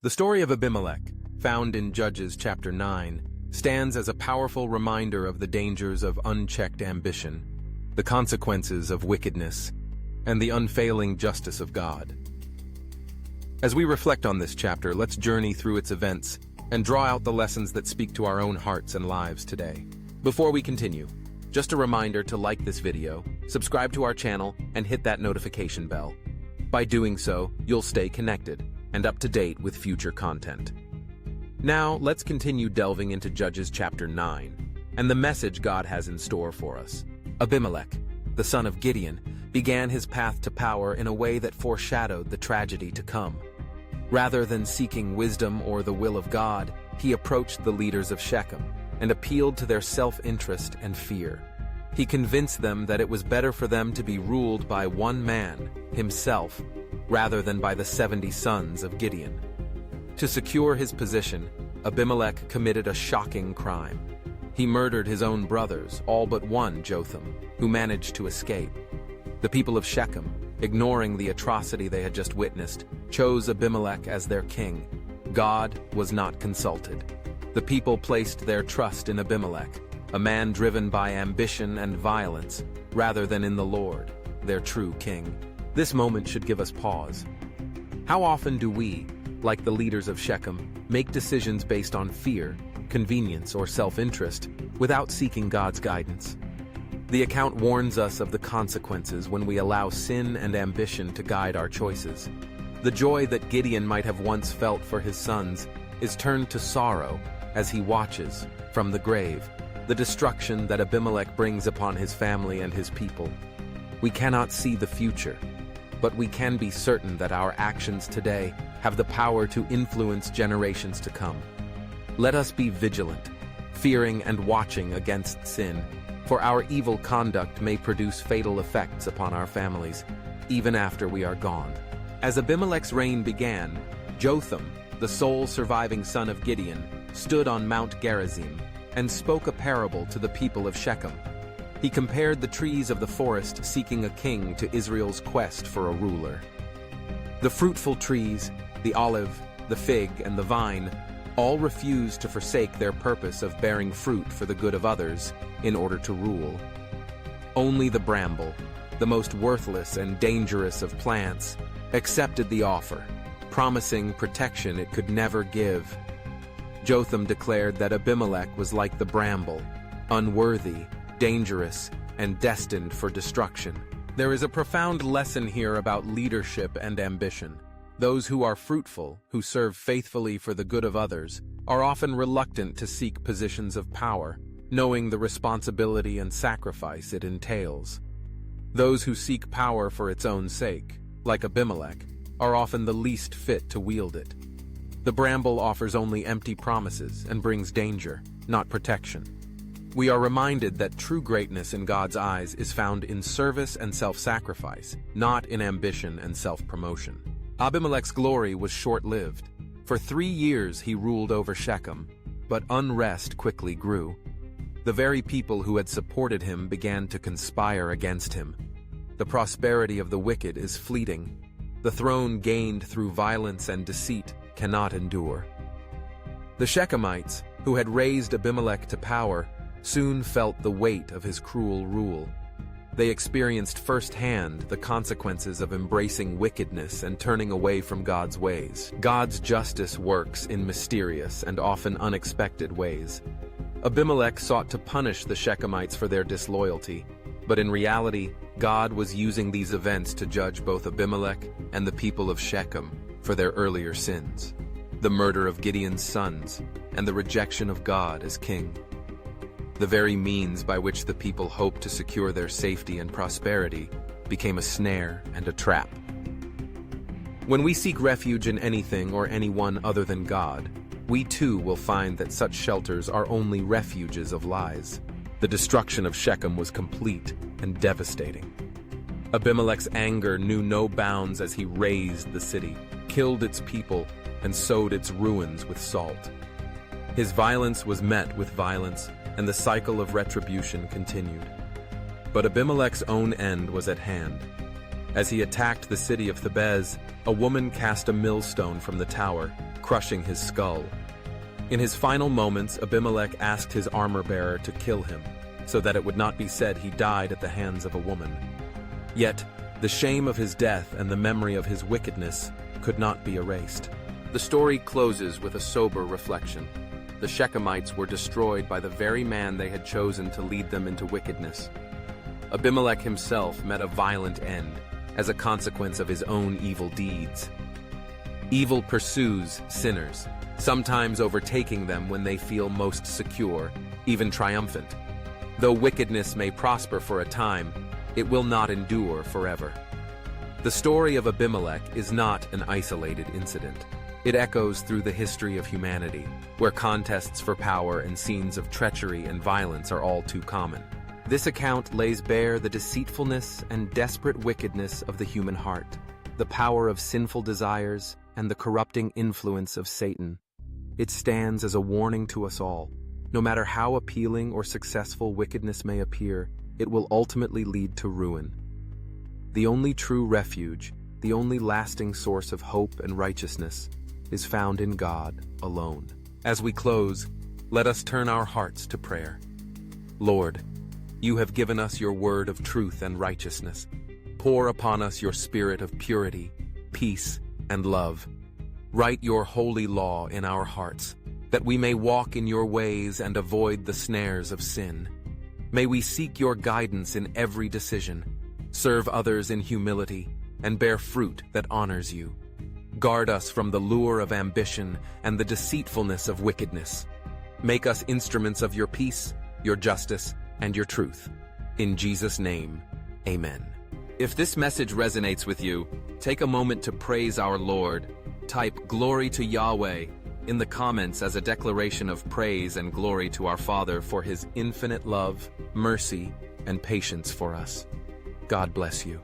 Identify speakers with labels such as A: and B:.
A: The story of Abimelech, found in Judges chapter 9, stands as a powerful reminder of the dangers of unchecked ambition, the consequences of wickedness, and the unfailing justice of God. As we reflect on this chapter, let's journey through its events and draw out the lessons that speak to our own hearts and lives today. Before we continue, just a reminder to like this video, subscribe to our channel, and hit that notification bell. By doing so, you'll stay connected and up to date with future content. Now, let's continue delving into Judges chapter 9 and the message God has in store for us. Abimelech, the son of Gideon, began his path to power in a way that foreshadowed the tragedy to come. Rather than seeking wisdom or the will of God, he approached the leaders of Shechem and appealed to their self-interest and fear. He convinced them that it was better for them to be ruled by one man, himself, rather than by the 70 sons of Gideon. To secure his position, Abimelech committed a shocking crime. He murdered his own brothers, all but one, Jotham, who managed to escape. The people of Shechem, ignoring the atrocity they had just witnessed, chose Abimelech as their king. God was not consulted. The people placed their trust in Abimelech, a man driven by ambition and violence, rather than in the Lord, their true king. This moment should give us pause. How often do we, like the leaders of Shechem, make decisions based on fear, convenience, or self-interest, without seeking God's guidance? The account warns us of the consequences when we allow sin and ambition to guide our choices. The joy that Gideon might have once felt for his sons is turned to sorrow as he watches, from the grave, the destruction that Abimelech brings upon his family and his people. We cannot see the future, but we can be certain that our actions today have the power to influence generations to come. Let us be vigilant, fearing and watching against sin, for our evil conduct may produce fatal effects upon our families, even after we are gone. As Abimelech's reign began, Jotham, the sole surviving son of Gideon, stood on Mount Gerizim and spoke a parable to the people of Shechem. He compared the trees of the forest seeking a king to Israel's quest for a ruler. The fruitful trees, the olive, the fig, and the vine, all refused to forsake their purpose of bearing fruit for the good of others in order to rule. Only the bramble, the most worthless and dangerous of plants, accepted the offer, promising protection it could never give. Jotham declared that Abimelech was like the bramble, unworthy, dangerous, and destined for destruction. There is a profound lesson here about leadership and ambition. Those who are fruitful, who serve faithfully for the good of others, are often reluctant to seek positions of power, knowing the responsibility and sacrifice it entails. Those who seek power for its own sake, like Abimelech, are often the least fit to wield it. The bramble offers only empty promises and brings danger, not protection. We are reminded that true greatness in God's eyes is found in service and self-sacrifice, not in ambition and self-promotion. Abimelech's glory was short-lived. For 3 years he ruled over Shechem, but unrest quickly grew. The very people who had supported him began to conspire against him. The prosperity of the wicked is fleeting. The throne gained through violence and deceit cannot endure. The Shechemites, who had raised Abimelech to power, soon felt the weight of his cruel rule. They experienced firsthand the consequences of embracing wickedness and turning away from God's ways. God's justice works in mysterious and often unexpected ways. Abimelech sought to punish the Shechemites for their disloyalty, but in reality, God was using these events to judge both Abimelech and the people of Shechem for their earlier sins, the murder of Gideon's sons, and the rejection of God as king. The very means by which the people hoped to secure their safety and prosperity became a snare and a trap. When we seek refuge in anything or anyone other than God, we too will find that such shelters are only refuges of lies. The destruction of Shechem was complete and devastating. Abimelech's anger knew no bounds as he razed the city, killed its people, and sowed its ruins with salt. His violence was met with violence, and the cycle of retribution continued. But Abimelech's own end was at hand. As he attacked the city of Thebez, a woman cast a millstone from the tower, crushing his skull. In his final moments, Abimelech asked his armor-bearer to kill him, so that it would not be said he died at the hands of a woman. Yet, the shame of his death and the memory of his wickedness could not be erased. The story closes with a sober reflection. The Shechemites were destroyed by the very man they had chosen to lead them into wickedness. Abimelech himself met a violent end as a consequence of his own evil deeds. Evil pursues sinners, sometimes overtaking them when they feel most secure, even triumphant. Though wickedness may prosper for a time, it will not endure forever. The story of Abimelech is not an isolated incident. It echoes through the history of humanity, where contests for power and scenes of treachery and violence are all too common. This account lays bare the deceitfulness and desperate wickedness of the human heart, the power of sinful desires, and the corrupting influence of Satan. It stands as a warning to us all. No matter how appealing or successful wickedness may appear, it will ultimately lead to ruin. The only true refuge, the only lasting source of hope and righteousness, is found in God alone. As we close, let us turn our hearts to prayer. Lord, you have given us your word of truth and righteousness. Pour upon us your spirit of purity, peace, and love. Write your holy law in our hearts, that we may walk in your ways and avoid the snares of sin. May we seek your guidance in every decision, serve others in humility, and bear fruit that honors you. Guard us from the lure of ambition and the deceitfulness of wickedness. Make us instruments of your peace, your justice, and your truth. In Jesus' name, amen. If this message resonates with you, take a moment to praise our Lord. Type "Glory to Yahweh" in the comments as a declaration of praise and glory to our Father for his infinite love, mercy, and patience for us. God bless you.